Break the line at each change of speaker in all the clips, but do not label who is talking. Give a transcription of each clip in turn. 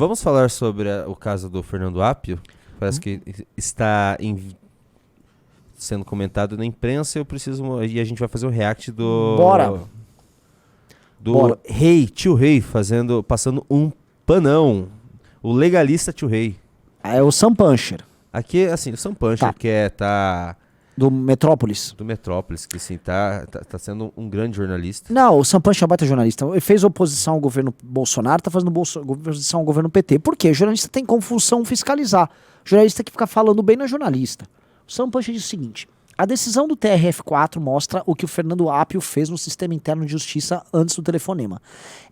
Vamos falar sobre o caso do Fernando Appio? Parece que está sendo comentado na imprensa e a gente vai fazer um react do...
Bora!
Tio Rei, passando um panão. O legalista Tio Rei.
É o Sam Puncher.
Aqui, assim, o Sam Puncher, que tá...
Do Metrópolis.
Do Metrópolis, que sim, tá sendo um grande jornalista.
Não, o Sam Puncher é baita jornalista. Ele fez oposição ao governo Bolsonaro, tá fazendo oposição ao governo PT. Por quê? O jornalista tem como função fiscalizar. O jornalista que fica falando bem não é jornalista. O Sam Puncher diz o seguinte: a decisão do TRF4 mostra o que o Fernando Appio fez no sistema interno de justiça antes do telefonema.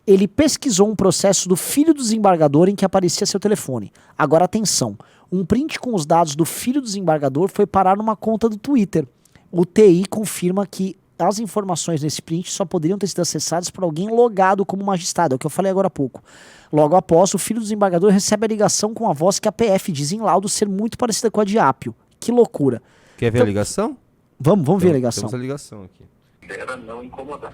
Ele pesquisou um processo do filho do desembargador em que aparecia seu telefone. Agora atenção, um print com os dados do filho do desembargador foi parar numa conta do Twitter. O TI confirma que as informações nesse print só poderiam ter sido acessadas por alguém logado como magistrado, é o que eu falei agora há pouco. Logo após, o filho do desembargador recebe a ligação com a voz que a PF diz em laudo ser muito parecida com a de Appio. Que loucura.
Quer ver a ligação?
Vamos ver a ligação.
Temos a ligação aqui.
Era não incomodar.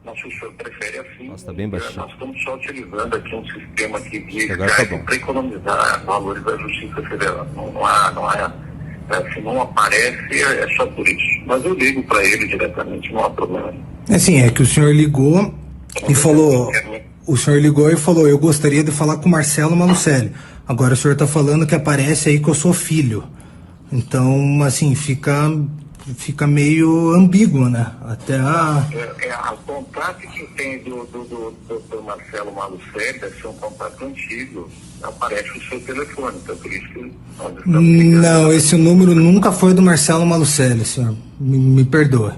Mas o senhor prefere assim.
Nossa, tá bem baixinho.
Nós estamos só utilizando aqui um sistema que diz
Tá
para economizar valores da Justiça Federal. Não há se não aparece, é só por isso. Mas eu ligo para ele diretamente, não há problema.
Assim, é que o senhor ligou e falou... O senhor ligou e falou, eu gostaria de falar com o Marcelo Malucelli. Agora o senhor está falando que aparece aí que eu sou filho. Então, assim, fica meio ambíguo, né? Até
a contato que tem do Marcelo Malucelli deve ser um contato antigo. Aparece o seu telefone, então por isso que nós estamos ligando.
Não, esse número nunca foi do Marcelo Malucelli, senhor. Me perdoa.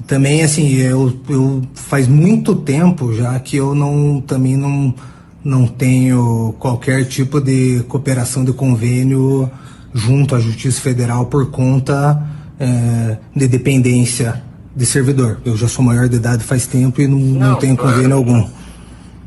Também, assim, eu faz muito tempo já que eu também não tenho qualquer tipo de cooperação de convênio junto à Justiça Federal por conta de dependência de servidor. Eu já sou maior de idade faz tempo e não tenho convênio algum.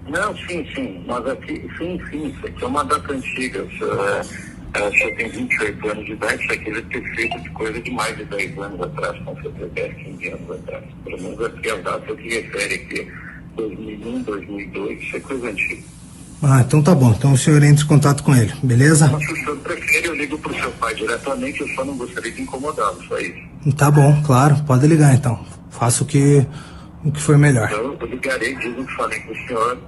Não, sim, mas aqui, sim, isso aqui é uma data antiga. O senhor tem 28 anos de idade, isso aqui deve ter feito de coisa de mais de 10 anos atrás, com certeza 10, 15 anos atrás. Pelo menos aqui a data que refere aqui, 2001, 2002, isso é coisa antiga.
Ah, então tá bom. Então o senhor entra em contato com ele, beleza?
Mas se o senhor prefere, eu ligo pro seu pai diretamente, eu só não gostaria de incomodá-lo, só isso.
Tá bom, claro, pode ligar então. Faça o que for melhor.
Então eu ligarei, digo que falei com o senhor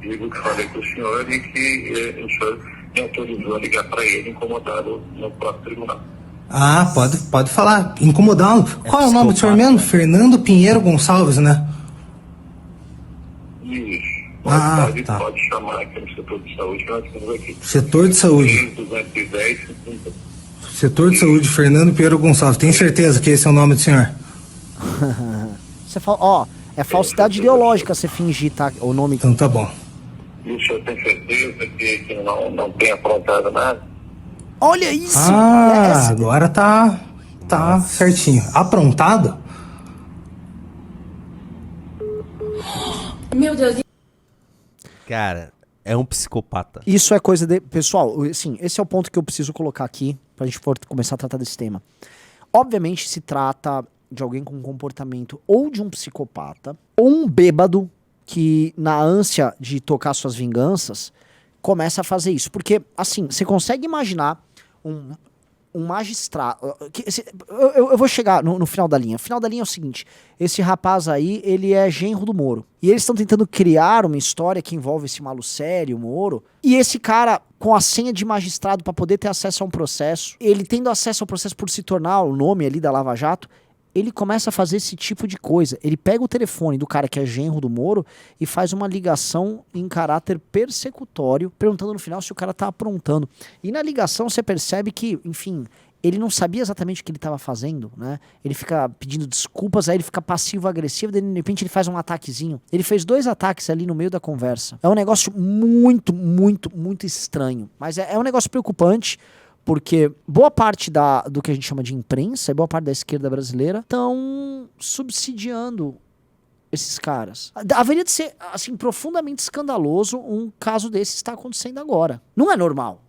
e que o senhor me autorizou a ligar para ele, incomodá-lo no próprio tribunal.
Ah, pode falar, incomodá-lo. Qual é o nome do senhor mesmo? Fernando Pinheiro Gonçalves, né?
Isso.
Tá.
Pode chamar aqui no setor de saúde, nós temos aqui.
Setor de saúde.
210, 50.
Setor de saúde, Fernando Pinheiro Gonçalves. Tem certeza que esse é o nome do senhor?
Você fala, é falsidade ideológica você fingir, tá? O nome.
Então tá bom.
E o senhor tem certeza que não tem aprontado nada?
Olha isso!
Agora tá certinho. Aprontado?
Meu Deus.
Cara, é um psicopata.
Isso é coisa de... Pessoal, assim, esse é o ponto que eu preciso colocar aqui pra gente começar a tratar desse tema. Obviamente se trata de alguém com um comportamento ou de um psicopata ou um bêbado que, na ânsia de tocar suas vinganças, começa a fazer isso. Porque, assim, você consegue imaginar um magistrado... Eu vou chegar no final da linha. O final da linha é o seguinte: esse rapaz aí, ele é genro do Moro. E eles estão tentando criar uma história que envolve esse Malucelli, o Moro. E esse cara, com a senha de magistrado para poder ter acesso a um processo, ele tendo acesso ao processo por se tornar o nome ali da Lava Jato, ele começa a fazer esse tipo de coisa. Ele pega o telefone do cara que é genro do Moro e faz uma ligação em caráter persecutório, perguntando no final se o cara tá aprontando. E na ligação você percebe que, enfim, ele não sabia exatamente o que ele estava fazendo, né? Ele fica pedindo desculpas, aí ele fica passivo-agressivo, de repente ele faz um ataquezinho. Ele fez 2 ataques ali no meio da conversa. É um negócio muito, muito, muito estranho. Mas é um negócio preocupante, porque boa parte do que a gente chama de imprensa e boa parte da esquerda brasileira estão subsidiando esses caras. Haveria de ser, assim, profundamente escandaloso um caso desse estar acontecendo agora. Não é normal.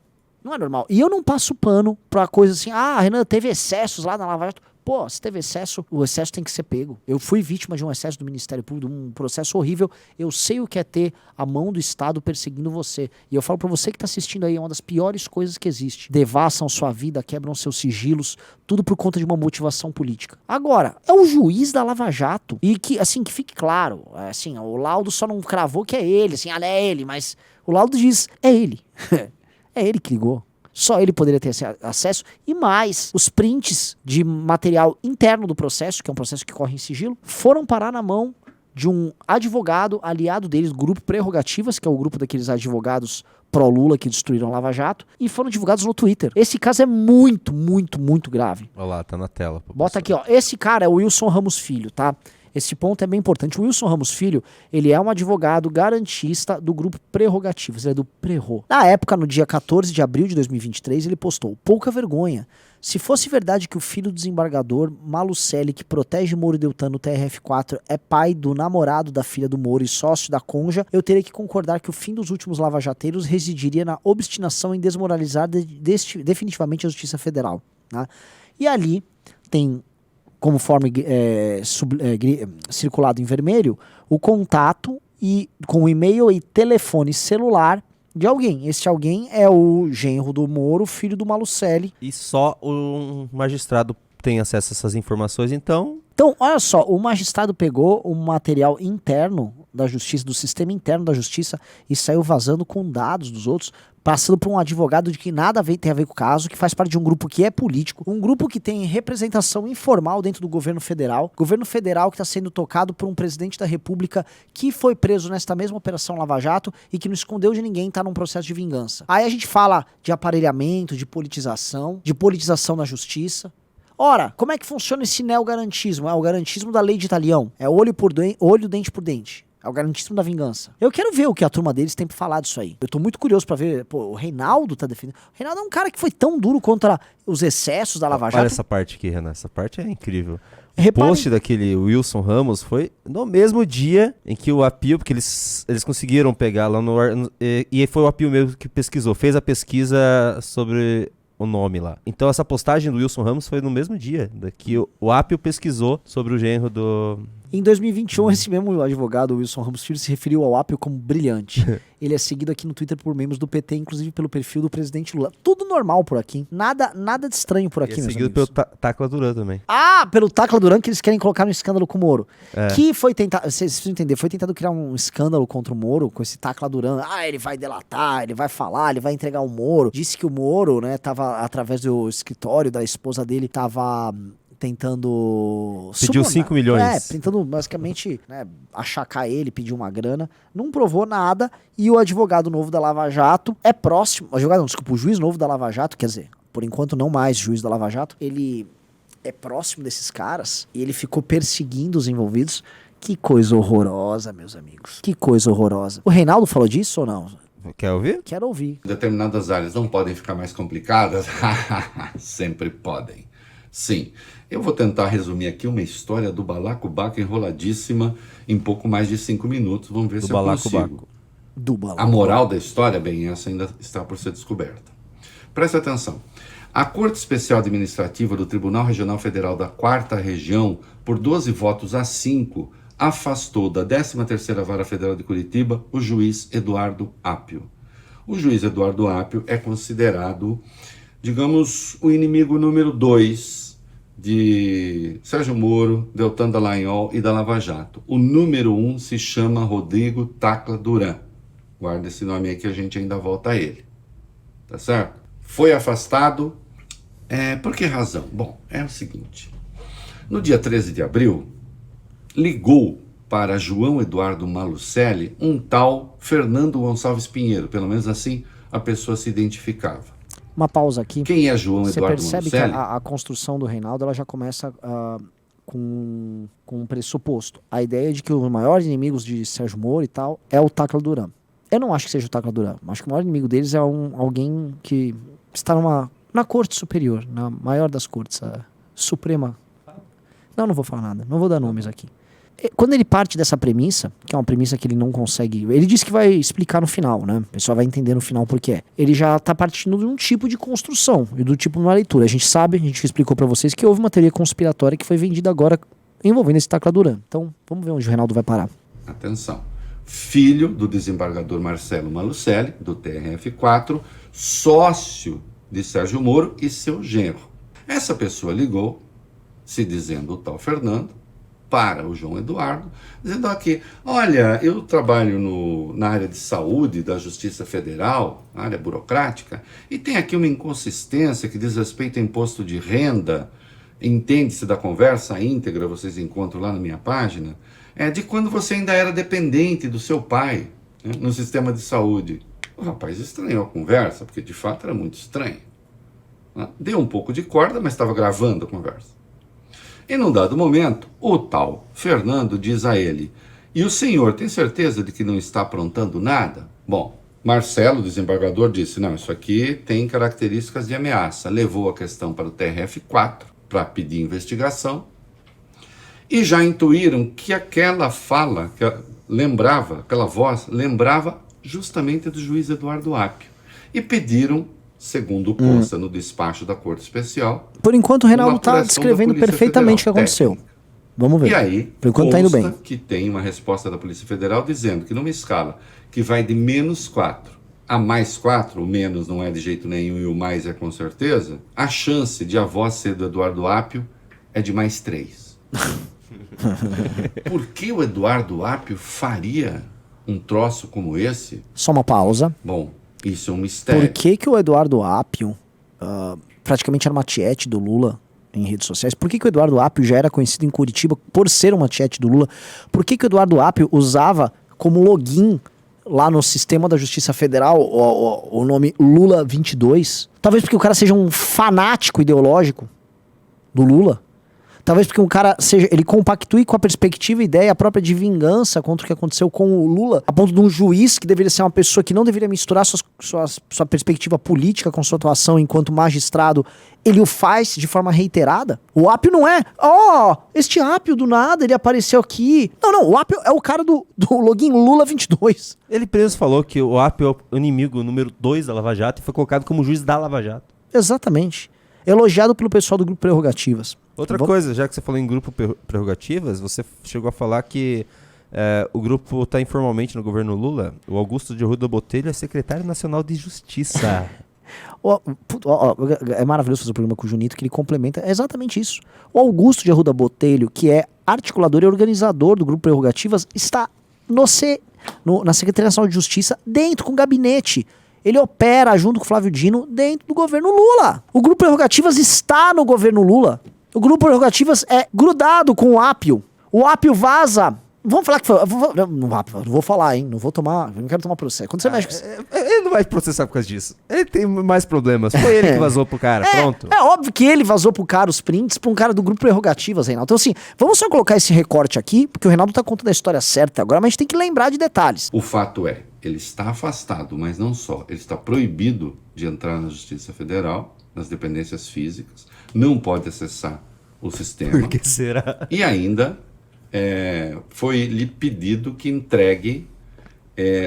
Não é normal. E eu não passo pano pra coisa assim, Renan, teve excessos lá na Lava Jato. Pô, se teve excesso, o excesso tem que ser pego. Eu fui vítima de um excesso do Ministério Público, de um processo horrível. Eu sei o que é ter a mão do Estado perseguindo você. E eu falo pra você que tá assistindo aí, é uma das piores coisas que existe. Devassam sua vida, quebram seus sigilos, tudo por conta de uma motivação política. Agora, é o juiz da Lava Jato. E que, assim, que fique claro, assim, o laudo só não cravou que é ele, assim, é ele, mas o laudo diz, é ele. É ele que ligou. Só ele poderia ter acesso. E mais, os prints de material interno do processo, que é um processo que corre em sigilo, foram parar na mão de um advogado aliado deles, Grupo Prerrogativas, que é o grupo daqueles advogados pró-Lula que destruíram a Lava Jato, e foram divulgados no Twitter. Esse caso é muito, muito, muito grave.
Olha lá, tá na tela.
Bota aqui, ó. Esse cara é o Wilson Ramos Filho, tá? Esse ponto é bem importante. O Wilson Ramos Filho, ele é um advogado garantista do Grupo Prerrogativas, ele é do Prerro. Na época, no dia 14 de abril de 2023, ele postou: pouca vergonha. Se fosse verdade que o filho do desembargador Malucelli, que protege Moro Deltan no TRF4, é pai do namorado da filha do Moro e sócio da Conja, eu teria que concordar que o fim dos últimos lavajateiros residiria na obstinação em desmoralizar definitivamente a Justiça Federal. Né? E ali tem, conforme circulado em vermelho, o contato e com e-mail e telefone celular de alguém. Esse alguém é o genro do Moro, filho do Malucelli.
E só um magistrado tem acesso a essas informações, então...
Então, olha só, o magistrado pegou o material interno da justiça, do sistema interno da justiça, e saiu vazando com dados dos outros, passando por um advogado de que nada tem a ver com o caso, que faz parte de um grupo que é político, um grupo que tem representação informal dentro do governo federal que está sendo tocado por um presidente da República que foi preso nesta mesma Operação Lava Jato e que não escondeu de ninguém, está num processo de vingança. Aí a gente fala de aparelhamento, de politização da justiça. Ora, como é que funciona esse neogarantismo? É o garantismo da lei de Italião. É olho, dente por dente. É o garantismo da vingança. Eu quero ver o que a turma deles tem pra falar disso aí. Eu tô muito curioso pra ver. Pô, o Reinaldo tá defendendo. O Reinaldo é um cara que foi tão duro contra os excessos da Lava Jato.
Olha essa parte aqui, Renan. Essa parte é incrível. O post daquele Wilson Ramos foi no mesmo dia em que o Apio, porque eles conseguiram pegar lá no... E foi o Apio mesmo que pesquisou. Fez a pesquisa sobre... o nome lá. Então essa postagem do Wilson Ramos foi no mesmo dia que o Apio pesquisou sobre o genro do...
Em 2021, esse mesmo advogado, Wilson Ramos Filho, se referiu ao Apio como brilhante. Ele é seguido aqui no Twitter por membros do PT, inclusive pelo perfil do presidente Lula. Tudo normal por aqui. Nada de estranho por aqui,
meus
amigos.
Seguido pelo Tacla Duran também.
Ah, pelo Tacla Duran, que eles querem colocar no escândalo com o Moro. Que foi tentado, vocês precisam entender, foi tentado criar um escândalo contra o Moro, com esse Tacla Duran. Ah, ele vai delatar, ele vai falar, ele vai entregar o Moro. Disse que o Moro, né, tava, através do escritório da esposa dele, tava... tentando...
Pediu 5 milhões.
Tentando basicamente, né, achacar ele, pedir uma grana. Não provou nada. E o advogado novo da Lava Jato é próximo... o juiz novo da Lava Jato, quer dizer, por enquanto não mais juiz da Lava Jato, ele é próximo desses caras e ele ficou perseguindo os envolvidos. Que coisa horrorosa, meus amigos. Que coisa horrorosa. O Reinaldo falou disso ou não?
Quer ouvir?
Quero ouvir.
Determinadas áreas não podem ficar mais complicadas? Sempre podem. Sim, eu vou tentar resumir aqui uma história do balacobaco enroladíssima em pouco mais de 5 minutos. Vamos ver se eu consigo. A moral da história, bem, essa ainda está por ser descoberta. Preste atenção. A Corte Especial Administrativa do Tribunal Regional Federal da 4ª Região, por 12 votos a 5, afastou da 13ª Vara Federal de Curitiba o juiz Eduardo Apio. O juiz Eduardo Apio é considerado, digamos, o inimigo número 2 de Sérgio Moro, Deltan Dallagnol e da Lava Jato. O número 1 se chama Rodrigo Tacla Duran. Guarda esse nome aí que a gente ainda volta a ele. Tá certo? Foi afastado. Por que razão? Bom, é o seguinte. No dia 13 de abril, ligou para João Eduardo Malucelli um tal Fernando Gonçalves Pinheiro. Pelo menos assim a pessoa se identificava.
Uma pausa aqui.
Quem é João Eduardo Malucelli? Você percebe
que a construção do Reinaldo ela já começa com um pressuposto. A ideia de que os maiores inimigos de Sérgio Moro e tal é o Tacla Duran. Eu não acho que seja o Tacla Duran. Acho que o maior inimigo deles é alguém que está na corte superior, na maior das cortes, a Suprema. Não vou falar nada. Não vou dar nomes aqui. Quando ele parte dessa premissa, que é uma premissa que ele não consegue... Ele disse que vai explicar no final, né? O pessoal vai entender no final por que é. Ele já tá partindo de um tipo de construção e do tipo de uma leitura. A gente sabe, a gente explicou pra vocês que houve uma teoria conspiratória que foi vendida agora envolvendo esse Tacla Duran. Então, vamos ver onde o Reinaldo vai parar.
Atenção. Filho do desembargador Marcelo Malucelli, do TRF4, sócio de Sérgio Moro e seu genro. Essa pessoa ligou, se dizendo o tal Fernando, para o João Eduardo, dizendo aqui, olha, eu trabalho na área de saúde da Justiça Federal, na área burocrática, e tem aqui uma inconsistência que diz respeito a imposto de renda, entende-se da conversa íntegra, vocês encontram lá na minha página, de quando você ainda era dependente do seu pai, né, no sistema de saúde. O rapaz estranhou a conversa, porque de fato era muito estranho. Né? Deu um pouco de corda, mas estava gravando a conversa. E num dado momento, o tal Fernando diz a ele, e o senhor tem certeza de que não está aprontando nada? Bom, Marcelo, desembargador, disse, não, isso aqui tem características de ameaça. Levou a questão para o TRF4 para pedir investigação e já intuíram que aquela fala, aquela voz lembrava justamente do juiz Eduardo Apio. E pediram, segundo consta no despacho da Corte Especial...
Por enquanto o Reinaldo está descrevendo perfeitamente o que aconteceu.
Técnica.
Vamos ver.
E aí,
por enquanto tá indo bem.
Que tem uma resposta da Polícia Federal dizendo que numa escala que vai de -4 a +4, o menos não é de jeito nenhum e o mais é com certeza, a chance de a voz ser do Eduardo Apio é de +3. Por que o Eduardo Apio faria um troço como esse?
Só uma pausa.
Bom, isso é um mistério.
Por que o Eduardo Apio, praticamente era uma tiete do Lula em redes sociais, por que o Eduardo Apio já era conhecido em Curitiba por ser uma tiete do Lula? Por que o Eduardo Apio usava como login lá no sistema da Justiça Federal o nome Lula 22? Talvez porque o cara seja um fanático ideológico do Lula. Talvez porque um cara ele compactue com a perspectiva e ideia própria de vingança contra o que aconteceu com o Lula, a ponto de um juiz que deveria ser uma pessoa que não deveria misturar sua perspectiva política com sua atuação enquanto magistrado, ele o faz de forma reiterada. O Apio não é, este Apio do nada, ele apareceu aqui. Não, o Apio é o cara do login Lula 22.
Ele preso falou que o Apio é o inimigo número 2 da Lava Jato e foi colocado como juiz da Lava Jato.
Exatamente. Elogiado pelo pessoal do Grupo Prerrogativas.
Outra coisa, já que você falou em Grupo Prerrogativas, você chegou a falar que o grupo está informalmente no governo Lula. O Augusto de Arruda Botelho é secretário nacional de Justiça.
É maravilhoso fazer o programa com o Junito, que ele complementa. É exatamente isso. O Augusto de Arruda Botelho, que é articulador e organizador do Grupo Prerrogativas, está na Secretaria Nacional de Justiça, dentro com o gabinete. Ele opera junto com o Flávio Dino dentro do governo Lula. O Grupo Prerrogativas está no governo Lula. O Grupo Prerrogativas é grudado com o Apio. O Apio vaza. Vamos falar que foi. Não vou falar, hein? Não vou tomar. Não quero tomar processo. Quando você mexe com...
Ele não vai processar por causa disso. Ele tem mais problemas. Foi ele que vazou pro cara. Pronto.
É óbvio que ele vazou pro cara os prints pra um cara do Grupo Prerrogativas, Reinaldo. Então, assim, vamos só colocar esse recorte aqui, porque o Reinaldo tá contando a história certa agora, mas a gente tem que lembrar de detalhes.
O fato é, ele está afastado, mas não só. Ele está proibido de entrar na Justiça Federal, nas dependências físicas, não pode acessar o sistema.
Por que será?
E ainda foi-lhe pedido que entregue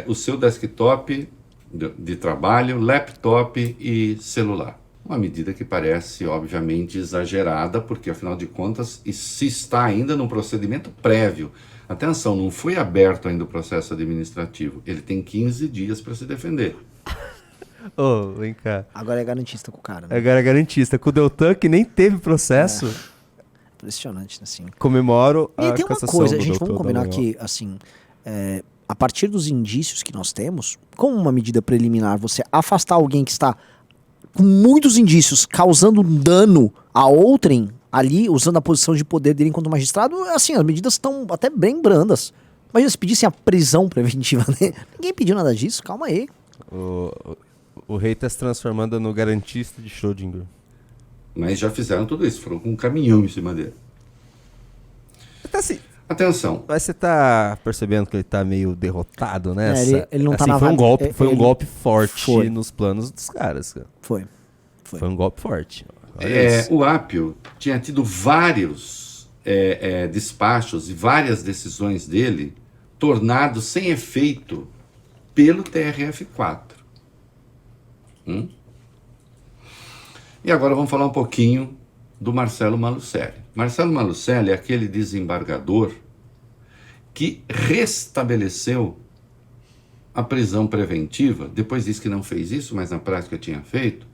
o seu desktop de trabalho, laptop e celular. Uma medida que parece, obviamente, exagerada, porque, afinal de contas, se está ainda num procedimento prévio. Atenção, não foi aberto ainda o processo administrativo. Ele tem 15 dias para se defender.
Vem cá.
Agora é garantista com o cara, né?
Agora é garantista. Com o Deltan, que nem teve processo.
Impressionante, assim.
Comemoro a
E tem uma
cassação
coisa,
do
gente,
Deltan
vamos combinar
Dallagnol.
que, assim, a partir dos indícios que nós temos, como uma medida preliminar, você afastar alguém que está com muitos indícios causando dano a outrem ali, usando a posição de poder dele enquanto magistrado, assim, as medidas estão até bem brandas. Imagina se pedissem a prisão preventiva, né? Ninguém pediu nada disso, calma aí.
O rei tá se transformando no garantista de Schrödinger.
Mas já fizeram tudo isso, foram com um caminhão em cima dele.
Tá assim.
Atenção.
Mas você tá percebendo que ele tá meio derrotado nessa?
Ele não tá
assim,
na
foi um
vaga.
golpe, foi um golpe forte
foi.
nos planos dos caras. Cara.
Foi.
Foi um golpe forte. Olha isso.
O Apio tinha tido vários despachos e várias decisões dele tornados sem efeito pelo TRF4. E agora vamos falar um pouquinho do Marcelo Malucelli. Marcelo Malucelli é aquele desembargador que restabeleceu a prisão preventiva, depois disse que não fez isso, mas na prática tinha feito,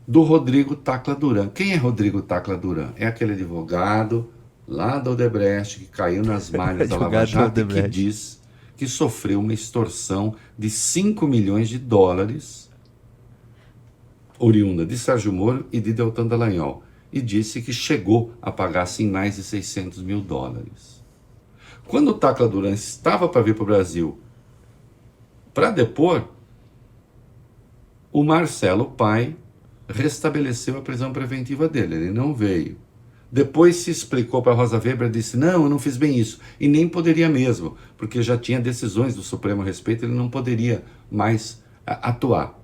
do Rodrigo Tacla Duran. Quem é Rodrigo Tacla Duran? É aquele advogado lá da Odebrecht que caiu nas malhas da Lava Jato e que diz que sofreu uma extorsão de 5 milhões de dólares oriunda de Sérgio Moro e de Deltan Dallagnol, e disse que chegou a pagar assim mais de 600 mil dólares. Quando o Tacla Duran estava para vir para o Brasil para depor, o Marcelo, pai, restabeleceu a prisão preventiva dele, ele não veio. Depois se explicou para a Rosa Weber, disse, não, eu não fiz bem isso, e nem poderia mesmo, porque já tinha decisões do Supremo a respeito, ele não poderia mais atuar.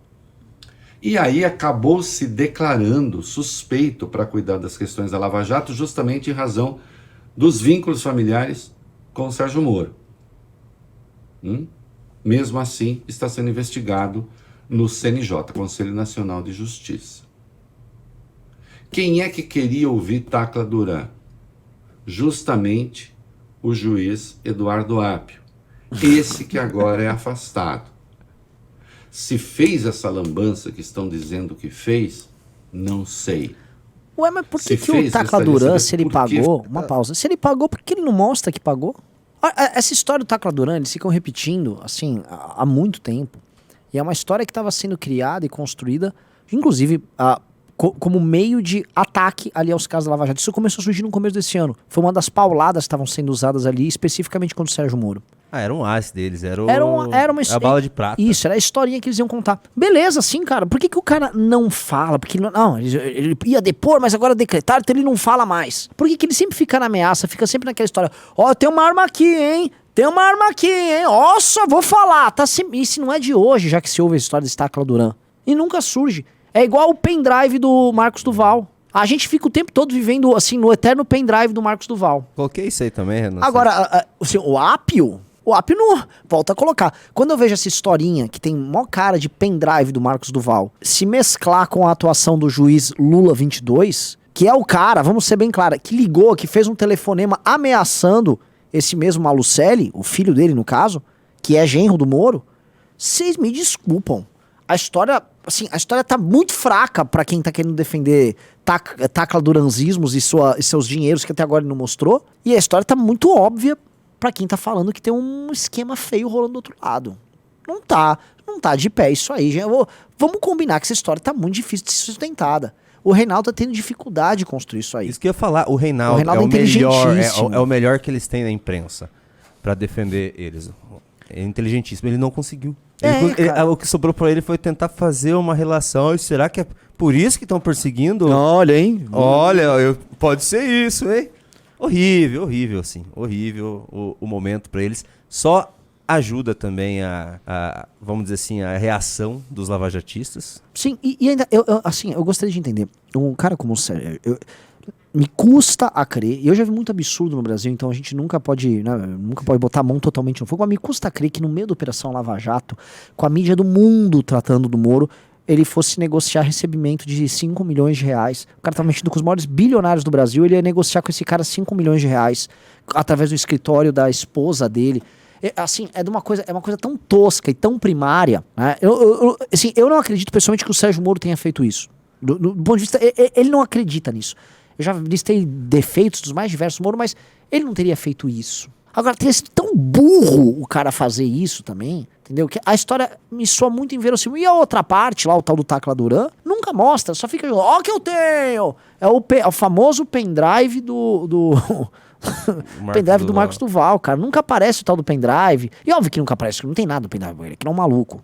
E aí acabou se declarando suspeito para cuidar das questões da Lava Jato, justamente em razão dos vínculos familiares com o Sérgio Moro. Mesmo assim, está sendo investigado no CNJ, Conselho Nacional de Justiça. Quem é que queria ouvir Tacla Duran? Justamente o juiz Eduardo Apio, esse que agora é afastado. Se fez essa lambança que estão dizendo que fez, não sei.
Ué, mas por que o Tacla Duran, se ele pagou... Uma pausa. Se ele pagou, por que ele não mostra que pagou? Essa história do Tacla Duran, eles ficam repetindo, assim, há muito tempo. E é uma história que estava sendo criada e construída, inclusive, como meio de ataque ali aos casos da Lava Jato. Isso começou a surgir no começo desse ano. Foi uma das pauladas que estavam sendo usadas ali, especificamente contra o Sérgio Moro.
Era um as deles, era
a
bala de prata.
Isso, era a historinha que eles iam contar. Beleza, sim, cara. Por que o cara não fala? Porque ele ia depor, mas agora decretaram, então ele não fala mais. Por que ele sempre fica na ameaça, fica sempre naquela história, tem uma arma aqui, hein? Tem uma arma aqui, hein? Nossa, vou falar. Tá sempre... Isso não é de hoje, já que se ouve a história desse Tacla Duran. E nunca surge. É igual o pendrive do Marcos Duval. A gente fica o tempo todo vivendo, assim, no eterno pendrive do Marcos Duval.
Coloquei isso aí também, Renan.
Agora, o Apio não volta a colocar. Quando eu vejo essa historinha, que tem mó cara de pendrive do Marcos Duval, se mesclar com a atuação do juiz Lula 22, que é o cara, vamos ser bem claros, que ligou, que fez um telefonema ameaçando esse mesmo Malucelli, o filho dele no caso, que é genro do Moro, vocês me desculpam. A história tá muito fraca pra quem tá querendo defender Tacla Duranzismos e seus dinheiros que até agora ele não mostrou. E a história tá muito óbvia pra quem tá falando que tem um esquema feio rolando do outro lado. Não tá de pé isso aí, gente. Vamos combinar que essa história tá muito difícil de ser sustentada. O Reinaldo tá tendo dificuldade de construir isso aí.
Isso que eu ia falar, o Reinaldo é o melhor, é o melhor que eles têm na imprensa pra defender eles. É inteligentíssimo, ele não conseguiu. O que sobrou pra ele foi tentar fazer uma relação. Será que é por isso que estão perseguindo?
Olha, hein?
Olha, pode ser isso, hein? Horrível, assim. Horrível o momento pra eles. Só ajuda também vamos dizer assim, a reação dos lavajatistas.
Sim, e ainda, eu gostaria de entender. Um cara como o Sérgio, me custa a crer, e eu já vi muito absurdo no Brasil, então a gente nunca pode botar a mão totalmente no fogo, mas me custa crer que no meio da Operação Lava Jato, com a mídia do mundo tratando do Moro, ele fosse negociar recebimento de 5 milhões de reais. O cara tá mexendo com os maiores bilionários do Brasil, ele ia negociar com esse cara 5 milhões de reais, através do escritório da esposa dele. É uma coisa tão tosca e tão primária, né? Eu não acredito pessoalmente que o Sérgio Moro tenha feito isso. Do ponto de vista, ele não acredita nisso. Eu já listei defeitos dos mais diversos Moro, mas ele não teria feito isso. Agora, teria sido tão burro o cara fazer isso também, entendeu? Que a história me soa muito inverossímil. E a outra parte, lá o tal do Tacla Duran, nunca mostra, só fica... Ó que eu tenho! É o famoso pendrive do pendrive do Marcos Duval, cara. Nunca aparece o tal do pendrive. E óbvio que nunca aparece, porque não tem nada do pendrive, ele é que não é um maluco.